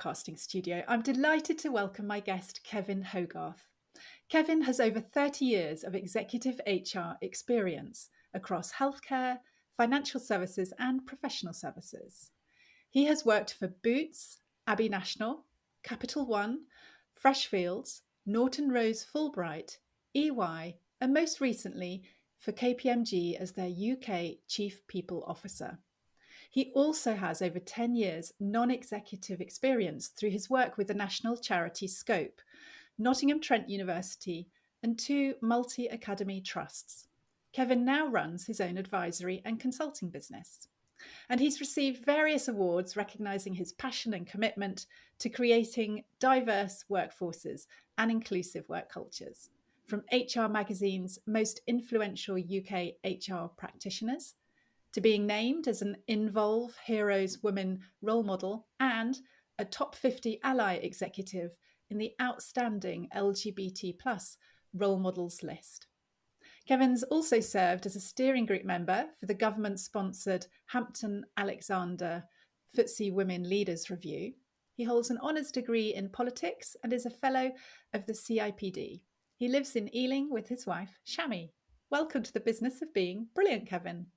podcasting studio, I'm delighted to welcome my guest, Kevin Hogarth. Kevin has over 30 years of executive HR experience across healthcare, financial services, and professional services. He has worked for Boots, Abbey National, Capital One, Freshfields, Norton Rose Fulbright, EY, and most recently for KPMG as their UK Chief People Officer. He also has over 10 years non-executive experience through his work with the national charity Scope, Nottingham Trent University, and two multi-academy trusts. Kevin now runs his own advisory and consulting business. And he's received various awards recognising his passion and commitment to creating diverse workforces and inclusive work cultures. From HR Magazine's most influential UK HR practitioners to being named as an Involve Heroes Women role model and a top 50 ally executive in the outstanding LGBT plus role models list. Kevin's also served as a steering group member for the government-sponsored Hampton Alexander FTSE Women Leaders Review. He holds an honours degree in politics and is a fellow of the CIPD. He lives in Ealing with his wife, Shami. Welcome to the business of being brilliant, Kevin.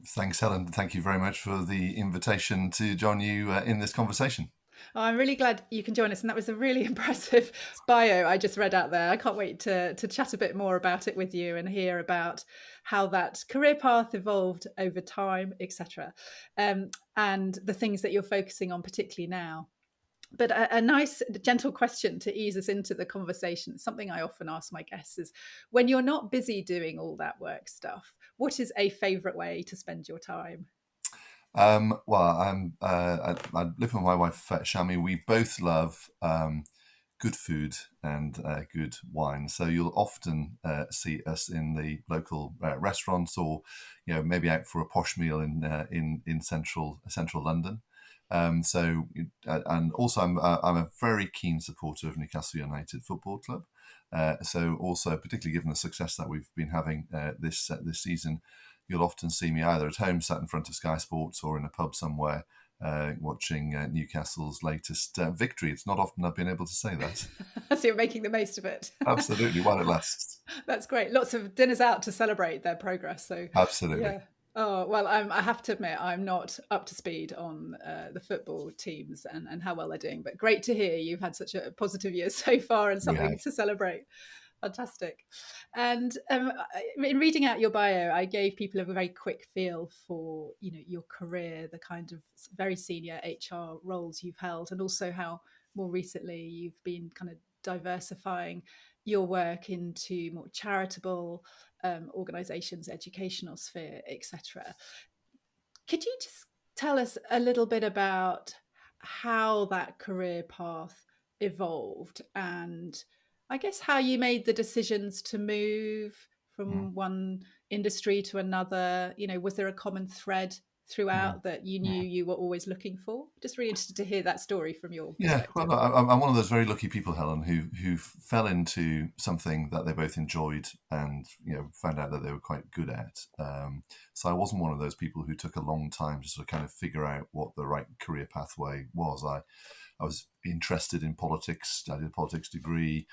Thanks, Helen. Thank you very much for the invitation to join you in this conversation. Oh, I'm really glad you can join us. And that was a really impressive bio I just read out there. I can't wait to chat a bit more about it with you and hear about how that career path evolved over time, etc. And the things that you're focusing on, particularly now. But a nice, gentle question to ease us into the conversation, something I often ask my guests is, when you're not busy doing all that work stuff, what is a favourite way to spend your time? I live with my wife, Shami. We both love good food and good wine. So you'll often see us in the local restaurants, or maybe out for a posh meal in central London. And also I'm a very keen supporter of Newcastle United Football Club. So also, particularly given the success that we've been having this season, you'll often see me either at home, sat in front of Sky Sports, or in a pub somewhere watching Newcastle's latest victory. It's not often I've been able to say that. So you're making the most of it. Absolutely, while it lasts. That's great. Lots of dinners out to celebrate their progress. So, Absolutely. yeah. Oh, well, I have to admit, I'm not up to speed on the football teams and how well they're doing. But great to hear you've had such a positive year so far and We something have. to celebrate. Fantastic. And in reading out your bio, I gave people a very quick feel for, your career, the kind of very senior HR roles you've held, and also how more recently you've been kind of diversifying your work into more charitable organizations, educational sphere, etc. Could you just tell us a little bit about how that career path evolved, and I guess how you made the decisions to move Mm. from one industry to another? Was there a common thread Mm. throughout that you knew you were always looking for? Just really interested to hear that story from your Yeah, perspective. well, I'm one of those very lucky people, Helen, who fell into something that they both enjoyed and found out that they were quite good at. So I wasn't one of those people who took a long time to sort of kind of figure out what the right career pathway was. I was interested in politics. I did a politics degree.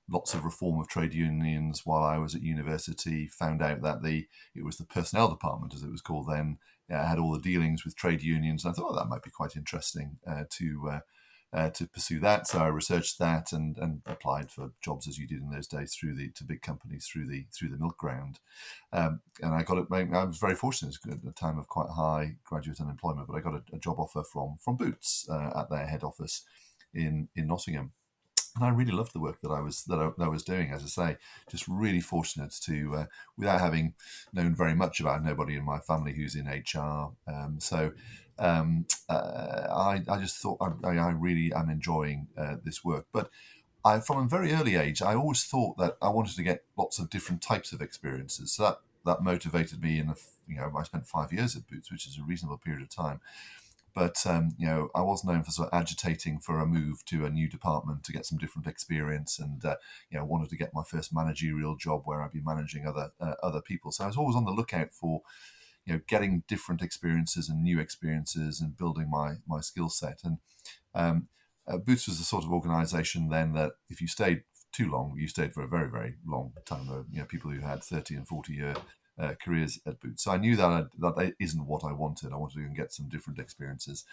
Lots of reform of trade unions while I was at university. Found out that it was the personnel department, as it was called then, had all the dealings with trade unions. And I thought, that might be quite interesting to pursue that. So I researched that and applied for jobs, as you did in those days, to big companies through the milk ground. And I got it. I was very fortunate. It was at a time of quite high graduate unemployment, but I got a job offer from Boots at their head office in Nottingham. And I really loved the work that I was doing. As I say, just really fortunate to, without having known very much about nobody in my family who's in HR. I just thought I really am enjoying this work. But from a very early age, I always thought that I wanted to get lots of different types of experiences. So that motivated me. I spent 5 years at Boots, which is a reasonable period of time. But I was known for sort of agitating for a move to a new department to get some different experience, and wanted to get my first managerial job where I'd be managing other people. So I was always on the lookout for getting different experiences and new experiences and building my skill set. And Boots was the sort of organisation then that if you stayed too long, you stayed for a very, very long time. There were people who had 30 and 40-year careers at Boots. So I knew that isn't what I wanted. I wanted to go and get some different experiences.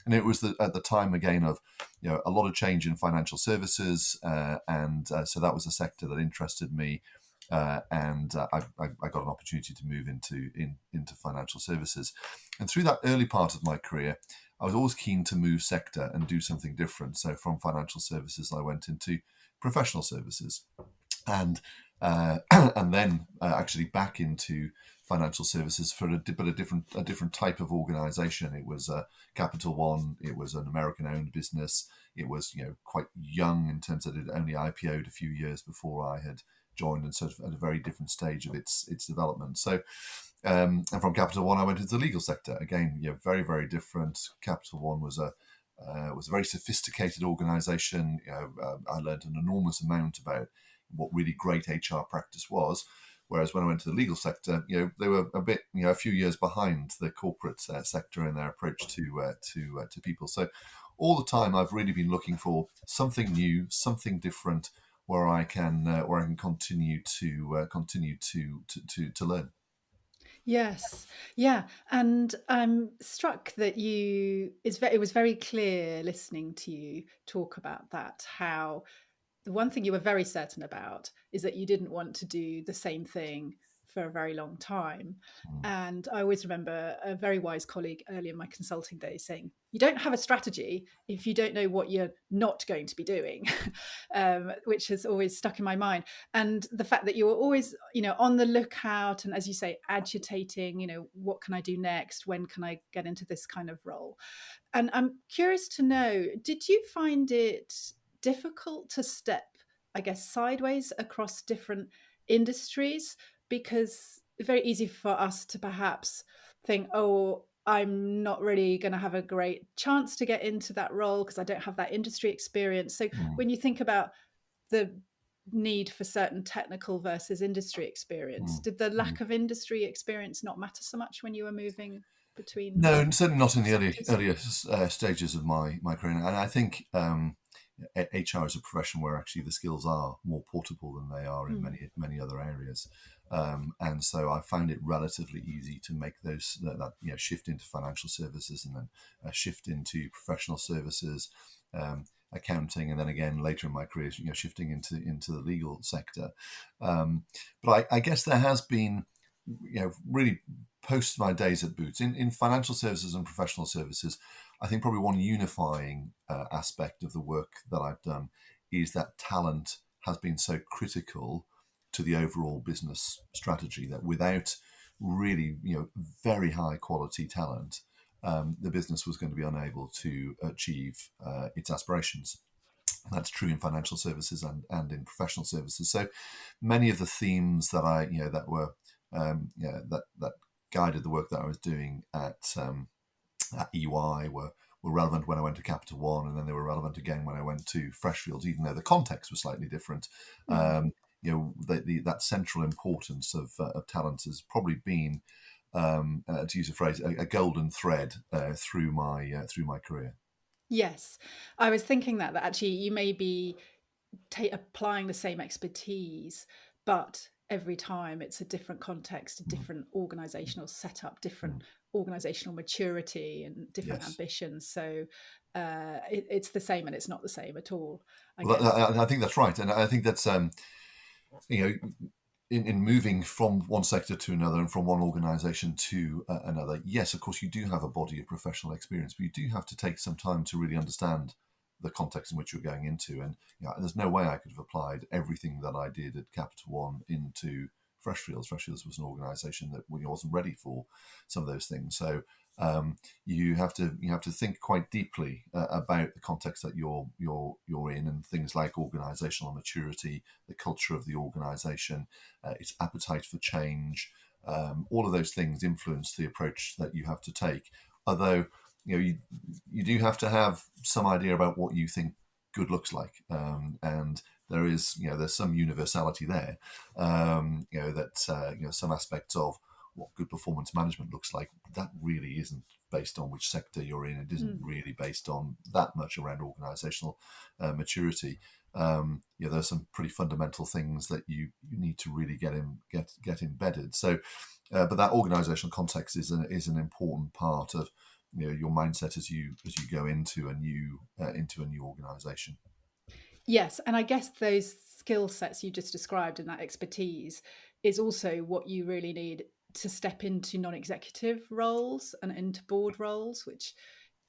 And it was at the time, again, of a lot of change in financial services. And so that was a sector that interested me. I got an opportunity to move into financial services. And through that early part of my career, I was always keen to move sector and do something different. So from financial services, I went into professional services, and and then actually back into financial services for a different type of organisation. It was Capital One. It was an American-owned business. It was quite young in terms that it only IPO'd a few years before I had joined, and sort of at a very different stage of its development. So. And from Capital One, I went into the legal sector. Again, very, very different. Capital One was a very sophisticated organisation. I learned an enormous amount about what really great HR practice was. Whereas when I went to the legal sector, they were a bit, a few years behind the corporate sector in their approach to people. So all the time, I've really been looking for something new, something different, where I can continue to learn. Yes. Yeah. And I'm struck that it was very clear listening to you talk about that, how the one thing you were very certain about is that you didn't want to do the same thing for a very long time. Mm, And I always remember a very wise colleague early in my consulting days saying, you don't have a strategy if you don't know what you're not going to be doing, which has always stuck in my mind. And the fact that you were always, on the lookout and, as you say, agitating, what can I do next? When can I get into this kind of role? And I'm curious to know, did you find it difficult to step, I guess, sideways across different industries? Because it's very easy for us to perhaps think, oh, I'm not really going to have a great chance to get into that role because I don't have that industry experience. So mm, when you think about the need for certain technical versus industry experience, mm, did the mm. lack of industry experience not matter so much when you were moving between No, certainly not in the sectors? earlier stages of my career. And I think HR is a profession where actually the skills are more portable than they are in Mm. many other areas. And so I found it relatively easy to make that shift into financial services, and then shift into professional services, accounting, and then again later in my career, shifting into the legal sector. But I guess there has been, really post my days at Boots in financial services and professional services, I think probably one unifying aspect of the work that I've done is that talent has been so critical to the overall business strategy, that without really, very high quality talent, the business was going to be unable to achieve its aspirations. That's true in financial services and in professional services. So many of the themes that that were that guided the work that I was doing at EY were relevant when I went to Capital One, and then they were relevant again when I went to Freshfields, even though the context was slightly different. Mm. That central importance of talent has probably been, to use a phrase, a golden thread through my career. Yes, I was thinking that actually you may be applying the same expertise, but every time it's a different context, a Mm, different organizational setup, different mm, organizational maturity, and different yes. ambitions. So it's the same and it's not the same at all, I Well, guess. I think that's right, and I think that's you know in moving from one sector to another and from one organization to another. Yes, of course, you do have a body of professional experience, but you do have to take some time to really understand the context in which you're going into. And there's no way I could have applied everything that I did at Capital One into Freshfields. Freshfields was an organisation that wasn't ready for some of those things. So you have to think quite deeply about the context that you're in, and things like organisational maturity, the culture of the organisation, its appetite for change. All of those things influence the approach that you have to take. Although you do have to have some idea about what you think good looks like, and there's some universality there. That some aspects of what good performance management looks like, that really isn't based on which sector you're in. It isn't Mm. really based on that much around organisational maturity. There's some pretty fundamental things that you need to really get embedded. So, but that organisational context is an important part of your mindset as you go into a new organisation. Yes, and I guess those skill sets you just described and that expertise is also what you really need to step into non-executive roles and into board roles, which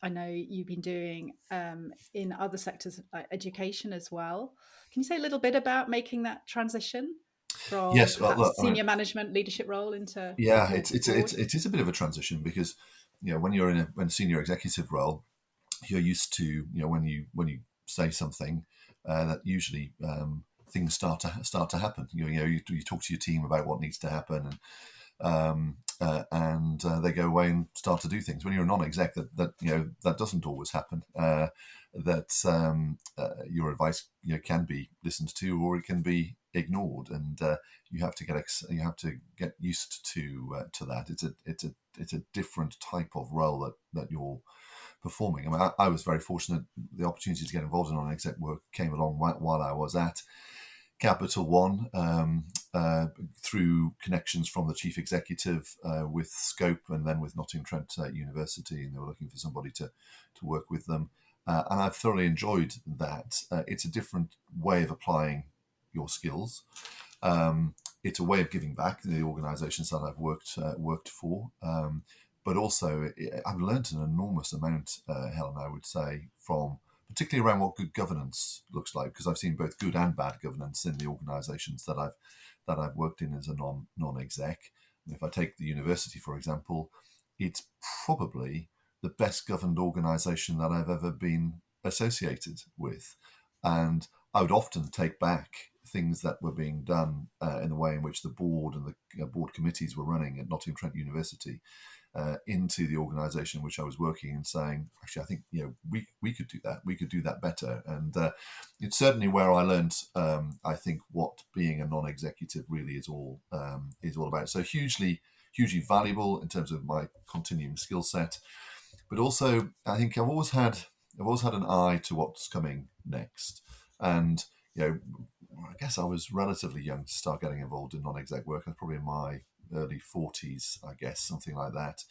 I know you've been doing in other sectors like education as well. Can you say a little bit about making that transition from Yes, well, look, perhaps senior management leadership role into yeah, more board? it is a bit of a transition because when you're in a senior executive role, you're used to when you say something that usually things start to happen. You talk to your team about what needs to happen, and they go away and start to do things. When you're a non-exec, that doesn't always happen. Your advice can be listened to, or it can be ignored, and you have to get used to that. It's a different type of role that you're performing. I mean, I was very fortunate. The opportunity to get involved in non-exec work came along while I was at Capital One, through connections from the chief executive with Scope, and then with Nottingham Trent University, and they were looking for somebody to work with them. And I've thoroughly enjoyed that. It's a different way of applying your skills. It's a way of giving back to the organisations that I've worked for. But also, I've learned an enormous amount, Helen, I would say, from particularly around what good governance looks like, because I've seen both good and bad governance in the organisations that I've worked in as a non-exec. And if I take the university, for example, it's probably the best governed organisation that I've ever been associated with, and I would often take back things that were being done in the way in which the board and the board committees were running at Nottingham Trent University into the organisation in which I was working, and saying, actually, I think we could do that. We could do that better. And it's certainly where I learned, I think, what being a non-executive really is all about. So hugely valuable in terms of my continuing skill set, but also I think I've always had an eye to what's coming next. And I guess I was relatively young to start getting involved in non-exec work. I was probably in my early 40s, I guess, something like that.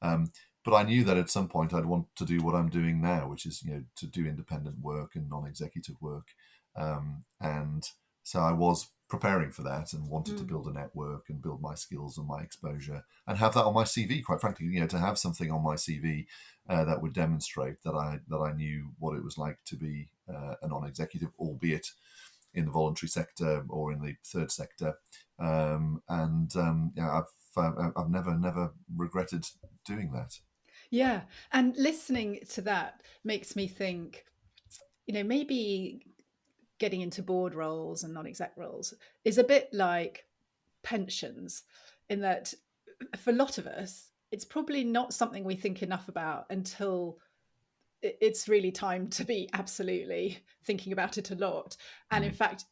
But I knew that at some point I'd want to do what I'm doing now, which is to do independent work and non-executive work. And so I was preparing for that and wanted to Mm. build a network and build my skills and my exposure and have that on my CV. Quite frankly, to have something on my CV that would demonstrate that I knew what it was like to be a non-executive, albeit in the voluntary sector or in the third sector. I've never regretted doing that. Yeah. And listening to that makes me think, maybe getting into board roles and non-exec roles is a bit like pensions, in that for a lot of us, it's probably not something we think enough about until it's really time to be absolutely thinking about it a lot. And in Mm. fact,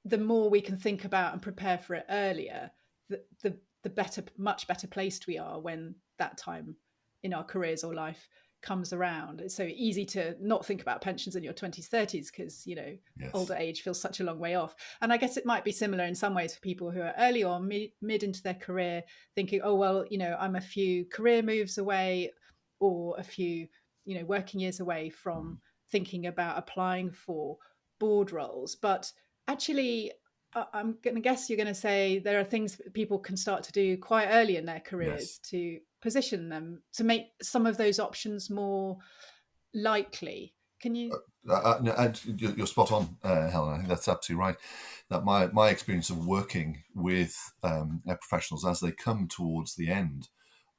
the more we can think about and prepare for it earlier, the better, much better placed we are when that time in our careers or life comes around. It's so easy to not think about pensions in your 20s, 30s, because, Yes. older age feels such a long way off. And I guess it might be similar in some ways for people who are early on, mid into their career, thinking, oh, well, I'm a few career moves away, or a few, working years away Mm. from thinking about applying for board roles. But actually, I'm going to guess you're going to say there are things that people can start to do quite early in their careers Yes. to position them to make some of those options more likely. Can you? No, and you're spot on, Helen. I think that's absolutely right. That my experience of working with professionals as they come towards the end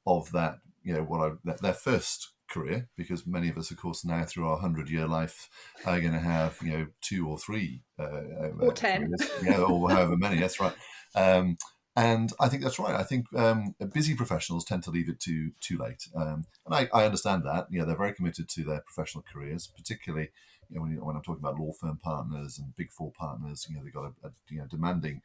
of that, their first career, because many of us, of course, now through our 100-year life are going to have 2 or 3 Or 10. careers, or however many. That's right. And I think that's right. I think busy professionals tend to leave it too late, and I understand that. They're very committed to their professional careers, particularly when I'm talking about law firm partners and Big Four partners. They've got a demanding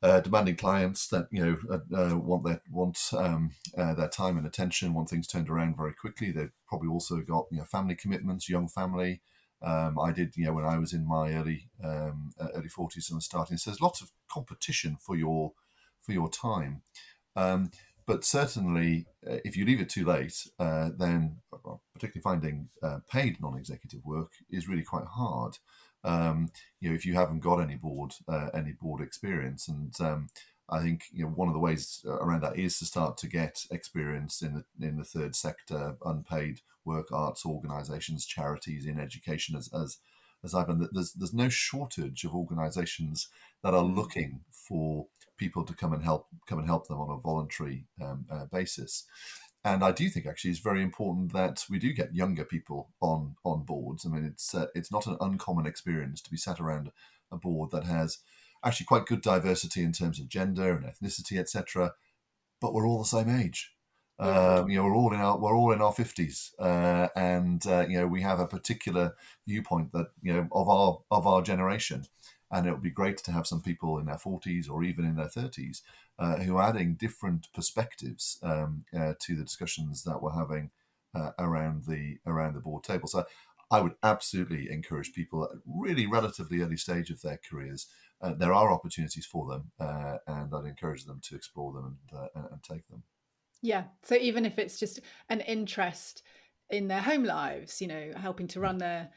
demanding clients that want their time and attention, want things turned around very quickly. They've probably also got family commitments, young family. I did when I was in my early 40s and starting. So there's lots of competition for your time. Um, but certainly, if you leave it too late, then particularly finding paid non-executive work is really quite hard. If you haven't got any board experience, and I think one of the ways around that is to start to get experience in the third sector, unpaid work, arts organisations, charities, in education. As I've done, there's no shortage of organisations that are Mm. looking for people to come and help them on a voluntary basis. And I do think actually it's very important that we do get younger people on boards. I mean, it's not an uncommon experience to be sat around a board that has actually quite good diversity in terms of gender and ethnicity, etc. But we're all the same age. Yeah. We're all in our 50s, and we have a particular viewpoint that of our generation, and it would be great to have some people in their 40s or even in their 30s who are adding different perspectives to the discussions that we're having around the board table. So I would absolutely encourage people at really relatively early stage of their careers. There are opportunities for them, and I'd encourage them to explore them and take them. Yeah. So even if it's just an interest in their home lives, helping to run their,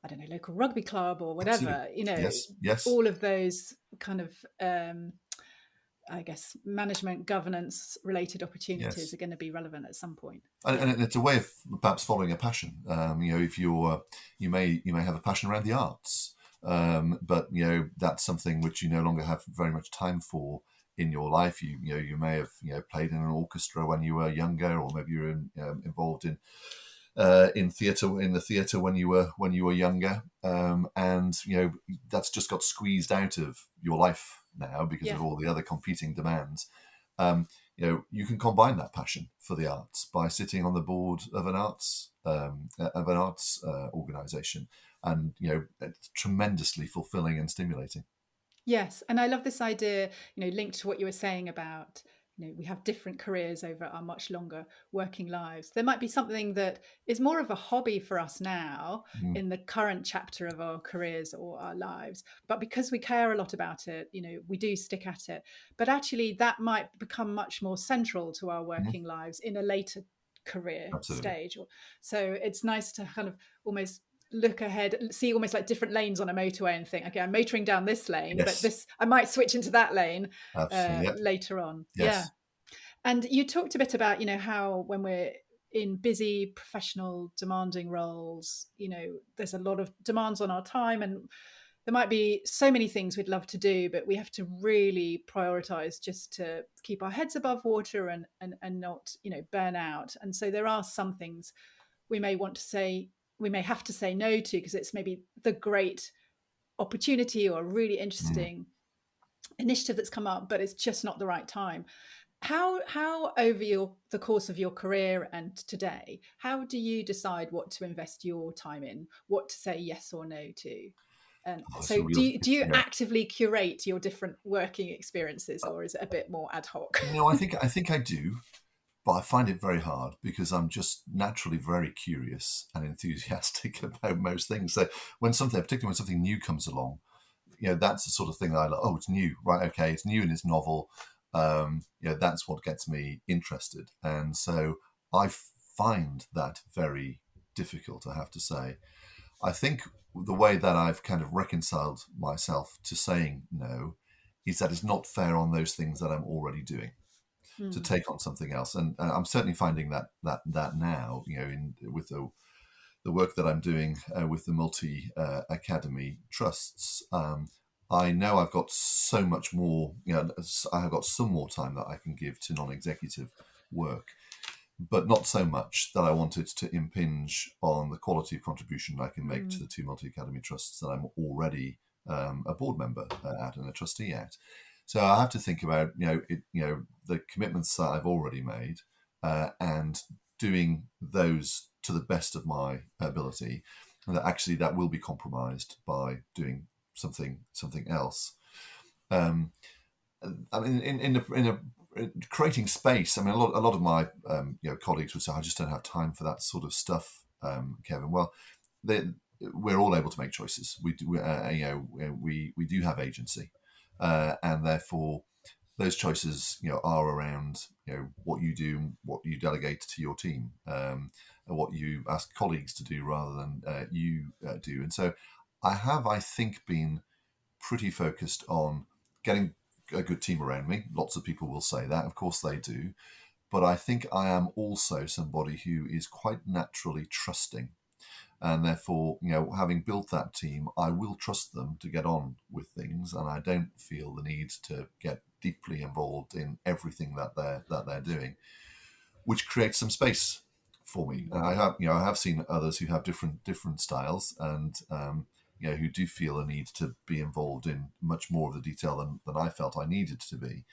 I don't know, local rugby club or Absolutely. whatever, Yes. Yes. all of those kind of, I guess, management governance related opportunities Yes. are going to be relevant at some point. And, Yeah. and it's a way of perhaps following a passion. If you may have a passion around the arts, but that's something which you no longer have very much time for in your life. You may have played in an orchestra when you were younger, or maybe you're involved in the theatre when you were younger, and that's just got squeezed out of your life now because Yeah. of all the other competing demands. You can combine that passion for the arts by sitting on the board of an arts organisation, and it's tremendously fulfilling and stimulating. Yes, and I love this idea, linked to what you were saying about, we have different careers over our much longer working lives. There might be something that is more of a hobby for us now Mm, in the current chapter of our careers or our lives, but because we care a lot about it, we do stick at it. But actually, that might become much more central to our mhm, working lives in a later career absolutely. stage. So it's nice to kind of almost look ahead, see almost like different lanes on a motorway and think, okay, I'm motoring down this lane, but Yes. this I might switch into that lane Absolutely. Yep. later on. Yeah. Yes. And you talked a bit about, how when we're in busy professional demanding roles, there's a lot of demands on our time, and there might be so many things we'd love to do, but we have to really prioritize just to keep our heads above water and not, burn out. And so there are some things we may want to say, we may have to say no to because it's maybe the great opportunity or a really Mm. interesting initiative that's come up, but it's just not the right time. How over the course of your career and today, how do you decide what to invest your time in, what to say yes or no to? And Oh, it's so a do real, you, do you yeah. actively curate your different working experiences, or is it a bit more ad hoc? No, I think I do, but I find it very hard because I'm just naturally very curious and enthusiastic about most things. So particularly when something new comes along, that's the sort of thing that I like. Oh, it's new, right? Okay, it's new and it's novel. That's what gets me interested, and so I find that very difficult. I have to say. I think the way that I've kind of reconciled myself to saying no is that it's not fair on those things that I'm already doing to Mm, take on something else, and I'm certainly finding that now, with the work that I'm doing with the multi academy trusts. I know I've got so much more. I have got some more time that I can give to non-executive work, but not so much that I want it to impinge on the quality of contribution I can make to mm, the two multi academy trusts that I'm already a board member at and a trustee at. So I have to think about the commitments that I've already made, and doing those to the best of my ability, and that actually that will be compromised by doing something else. Um, I mean, creating space. I mean, a lot of my colleagues would say, "I just don't have time for that sort of stuff." Kevin, well, they, we're all able to make choices. We do have agency, and therefore those choices, are around, what you do, what you delegate to your team, and what you ask colleagues to do rather than you do. And so, I think, been pretty focused on getting a good team around me. Lots of people will say that, of course they do. But I think I am also somebody who is quite naturally trusting. And therefore, having built that team, I will trust them to get on with things, and I don't feel the need to get deeply involved in everything that they're doing, which creates some space for me. Mm. And I have seen others who have different styles, and who do feel a need to be involved in much more of the detail than I felt I needed to be.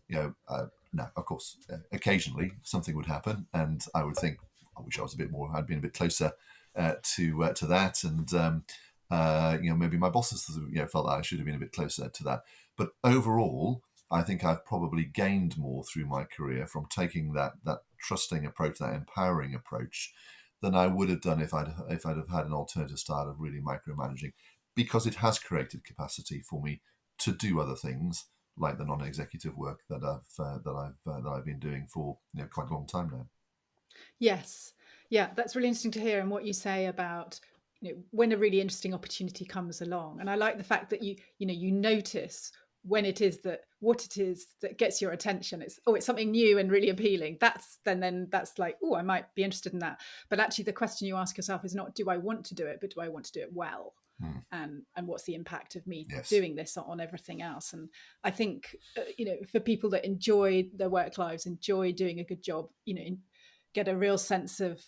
Now, of course, occasionally something would happen, and I would think, I wish I was a bit more. I'd been a bit closer to that, and maybe my bosses felt that I should have been a bit closer to that. But overall, I think I've probably gained more through my career from taking that trusting approach, that empowering approach, than I would have done if I'd have had an alternative style of really micromanaging, because it has created capacity for me to do other things like the non-executive work that I've been doing for quite a long time now. Yes. Yeah, that's really interesting to hear. And what you say about, when a really interesting opportunity comes along. And I like the fact that you notice when it is that what it is that gets your attention. It's something new and really appealing. Then that's like, oh, I might be interested in that. But actually the question you ask yourself is not, do I want to do it, but do I want to do it well? Hmm. And what's the impact of me Yes. doing this on everything else? And I think for people that enjoy their work lives, enjoy doing a good job, get a real sense of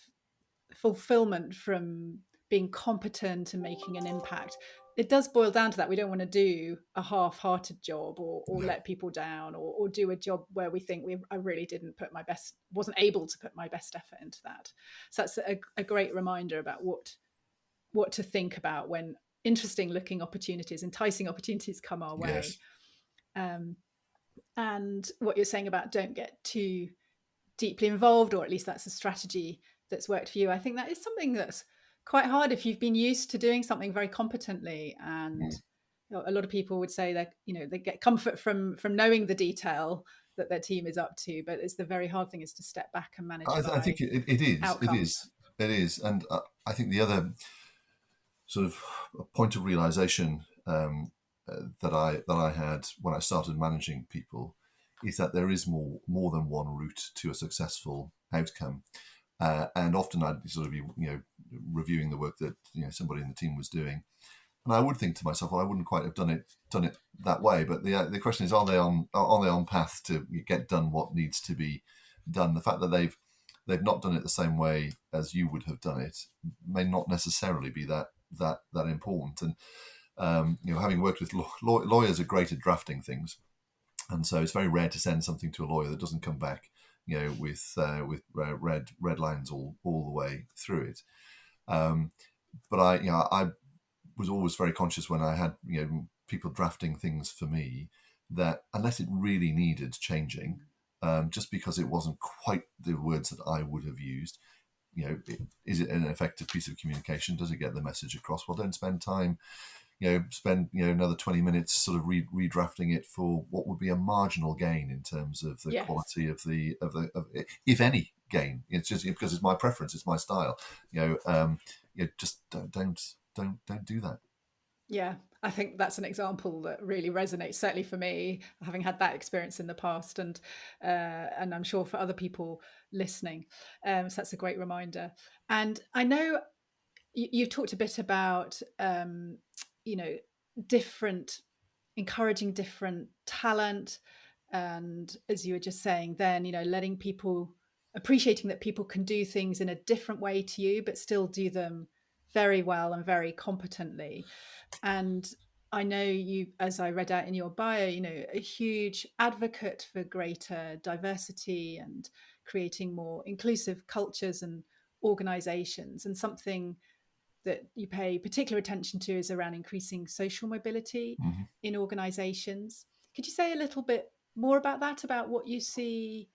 fulfillment from being competent and making an impact. It does boil down to that. We don't want to do a half-hearted job, or No. let people down, or do a job where we think I really didn't wasn't able to put my best effort into that. So that's a great reminder about what to think about when interesting looking opportunities, enticing opportunities come our way. Yes. Um, and what you're saying about don't get too deeply involved, or at least that's a strategy that's worked for you. I think that is something that's quite hard if you've been used to doing something very competently. And Mm. a lot of people would say that they get comfort from knowing the detail that their team is up to, but it's the very hard thing is to step back and manage I think by it is. It outcomes. is. It is. And I think the other sort of point of realization that I had when I started managing people is that there is more than one route to a successful outcome. And often I'd sort of be reviewing the work that somebody in the team was doing, and I would think to myself, well, I wouldn't quite have done it that way. But the question is, are they on path to get done what needs to be done? The fact that they've not done it the same way as you would have done it may not necessarily be that important. And having worked with lawyers, are great at drafting things, and so it's very rare to send something to a lawyer that doesn't come back, with red lines all the way through it. Um, but I was always very conscious when I had people drafting things for me, that unless it really needed changing, just because it wasn't quite the words that I would have used, is it an effective piece of communication? Does it get the message across? Well, don't spend time, spend another 20 minutes sort of redrafting it for what would be a marginal gain in terms of the Yes. quality of if any gain. It's just because it's my preference, it's my style. Just don't do that. Yeah, I think that's an example that really resonates, certainly for me, having had that experience in the past, and I'm sure for other people listening. So that's a great reminder. And I know you've talked a bit about you know different encouraging different talent, and as you were just saying then, letting people, appreciating that people can do things in a different way to you but still do them very well and very competently. And I know you, as I read out in your bio, a huge advocate for greater diversity and creating more inclusive cultures and organizations. And something that you pay particular attention to is around increasing social mobility Hmm. in organizations. Could you say a little bit more about that, about what you see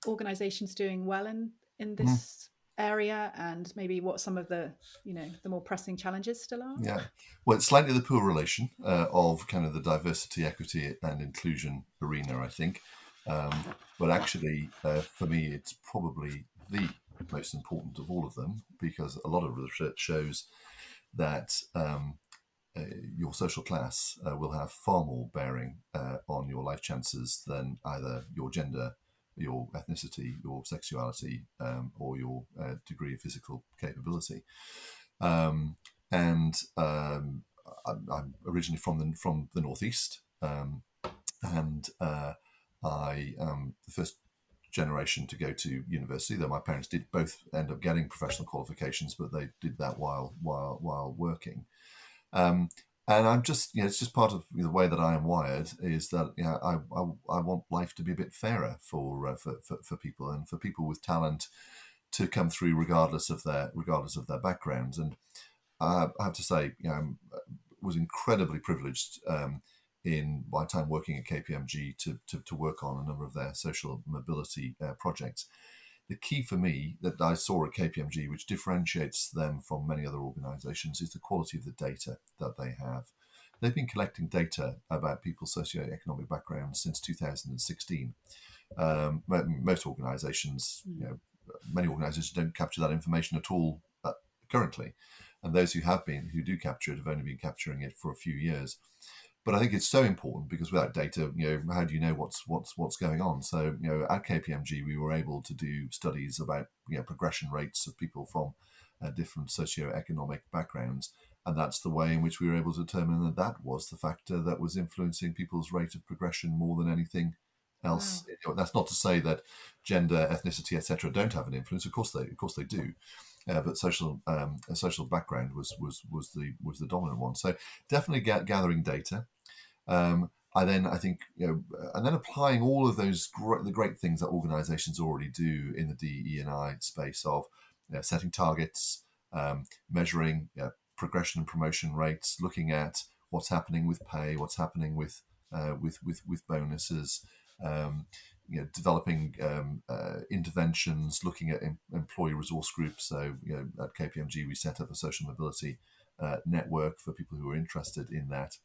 organizations doing well in Mhm. this area, and maybe what some of the, the more pressing challenges still are? Yeah. Well, it's slightly the poor relation of kind of the diversity, equity, and inclusion arena, I think. But actually, for me, it's probably the most important of all of them because a lot of research shows that uh, your social class will have far more bearing on your life chances than either your gender, your ethnicity, your sexuality, or your degree of physical capability. Um, I'm originally from the northeast, and I am the first generation to go to university. Though my parents did both end up getting professional qualifications, but they did that while working. Um, and I'm just, it's just part of the way that I am wired is that I want life to be a bit fairer for people and for people with talent to come through regardless of their backgrounds. And I have to say, was incredibly privileged in my time working at KPMG to work on a number of their social mobility projects. The key for me that I saw at KPMG, which differentiates them from many other organisations, is the quality of the data that they have. They've been collecting data about people's socioeconomic backgrounds since 2016. Most organisations, Mm. many organisations don't capture that information at all currently, and those who do capture it, have only been capturing it for a few years. But I think it's so important because without data, how do you know what's going on? So, at KPMG, we were able to do studies about progression rates of people from different socioeconomic backgrounds, and that's the way in which we were able to determine that that was the factor that was influencing people's rate of progression more than anything else. Wow. That's not to say that gender, ethnicity, etc., don't have an influence. Of course they do. But social background was the dominant one. So definitely gathering data. I think and then applying all of the great things that organisations already do in the DE and I space of setting targets, measuring progression and promotion rates, looking at what's happening with pay, what's happening with bonuses. Um, developing interventions, looking at employee resource groups. So, at KPMG, we set up a social mobility network for people who are interested in that,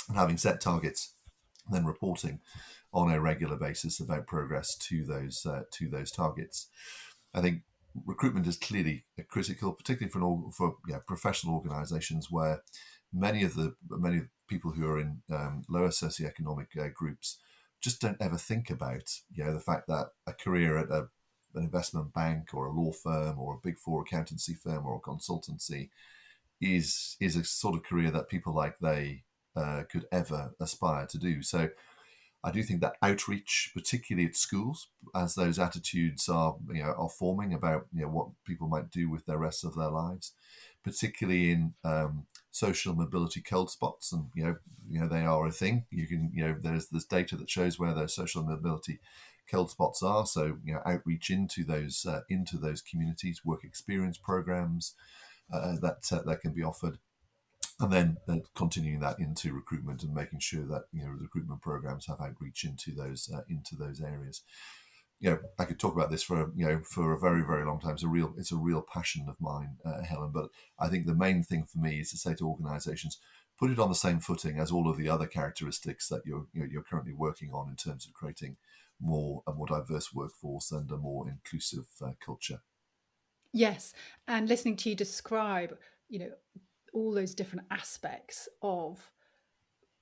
and having set targets, then reporting on a regular basis about progress to those targets. I think recruitment is clearly critical, particularly for professional organisations where many people who are in lower socioeconomic groups just don't ever think about the fact that a career at an investment bank or a law firm or a big four accountancy firm or a consultancy is a sort of career that people like they could ever aspire to do. So I do think that outreach, particularly at schools, as those attitudes are forming about what people might do with the rest of their lives, particularly in social mobility cold spots, and they are a thing. You can there's data that shows where those social mobility cold spots are. So outreach into those communities, work experience programs that can be offered, and then continuing that into recruitment and making sure that recruitment programs have outreach into those areas. I could talk about this for a very very long time. It's a real passion of mine, Helen. But I think the main thing for me is to say to organisations, put it on the same footing as all of the other characteristics that you're currently working on in terms of creating a more diverse workforce and a more inclusive culture. Yes, and listening to you describe, you know, all those different aspects of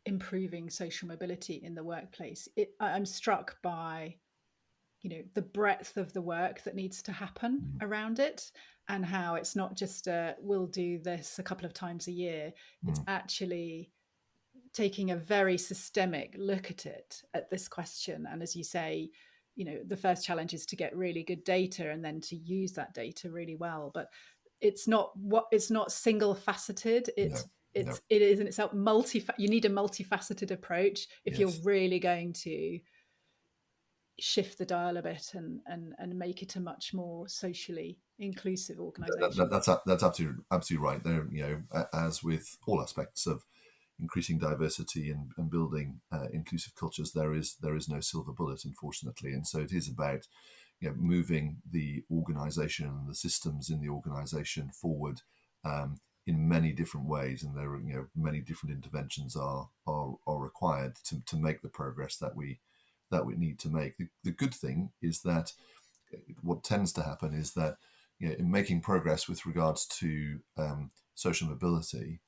improving social mobility in the workplace, I'm struck by, the breadth of the work that needs to happen Mm, around it, and how it's not just a we'll do this a couple of times a year. It's mm, actually taking a very systemic look at this question. And as you say, the first challenge is to get really good data and then to use that data really well. But it's not single faceted. no, no, It is in itself you need a multifaceted approach if you're yes. really going to shift the dial a bit and make it a much more socially inclusive organization. That's absolutely right. There, as with all aspects of increasing diversity and building inclusive cultures, there is no silver bullet, unfortunately. And so it is about moving the organization and the systems in the organization forward in many different ways, and there are many different interventions are required to make the progress that we need to make. The good thing is that what tends to happen is that in making progress with regards to social mobility,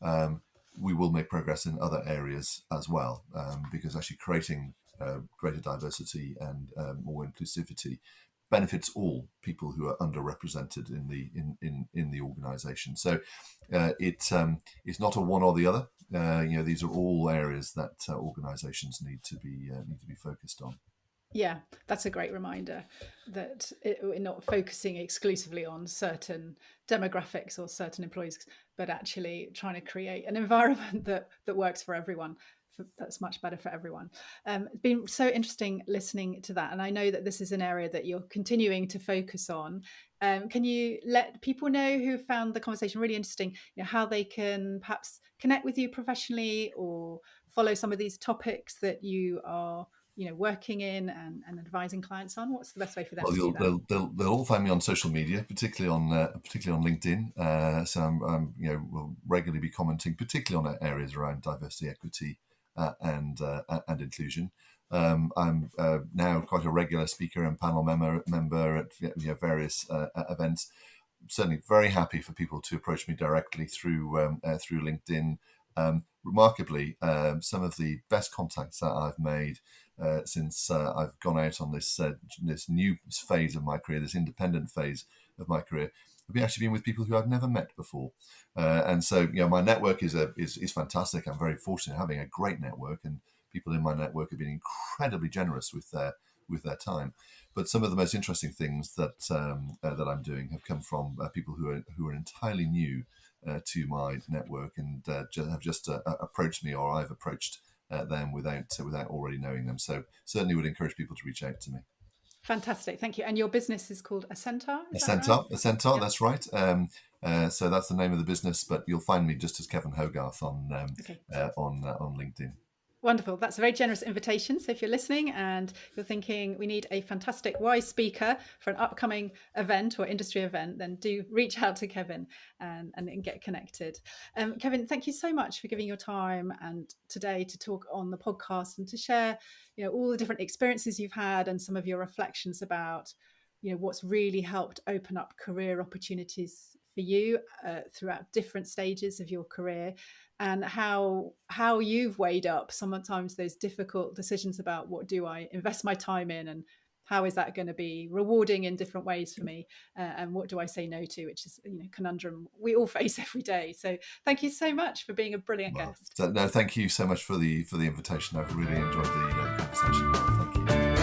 um, we will make progress in other areas as well, because actually creating greater diversity and more inclusivity benefits all people who are underrepresented in the organisation. So it's not a one or the other. These are all areas that organisations need to be focused on. Yeah, that's a great reminder that we're not focusing exclusively on certain demographics or certain employees, but actually trying to create an environment that works for everyone. That's much better for everyone. It's been so interesting listening to that, and I know that this is an area that you're continuing to focus on. Can you let people know who found the conversation really interesting, how they can perhaps connect with you professionally or follow some of these topics that you are working in and advising clients on? What's the best way for them Well, to do that? they'll all find me on social media, particularly on LinkedIn. So will regularly be commenting, particularly on areas around diversity, equity, and inclusion. I'm now quite a regular speaker and panel member at various events. Certainly very happy for people to approach me directly through LinkedIn. Remarkably, some of the best contacts that I've made since I've gone out on this new phase of my career, this independent phase of my career, have actually been with people who I've never met before, and so my network is fantastic. I'm very fortunate having a great network, and people in my network have been incredibly generous with their time. But some of the most interesting things that I'm doing have come from people who are entirely new to my network and have just approached me, or I've approached them without already knowing them. So certainly would encourage people to reach out to me. Fantastic, thank you. And your business is called Ascentar, is that right? A centaur, Yeah. that's right. So that's the name of the business, but you'll find me just as Kevin Hogarth Okay. on LinkedIn. Wonderful. That's a very generous invitation. So if you're listening and you're thinking we need a fantastic wise speaker for an upcoming event or industry event, then do reach out to Kevin and get connected. Kevin, thank you so much for giving your time and today to talk on the podcast and to share, all the different experiences you've had and some of your reflections about, what's really helped open up career opportunities for you throughout different stages of your career, and how you've weighed up sometimes those difficult decisions about what do I invest my time in, and how is that going to be rewarding in different ways for me, and what do I say no to, which is conundrum we all face every day. So thank you so much for being a brilliant Well, guest. no, thank you so much for the invitation. I've really enjoyed the conversation. Thank you.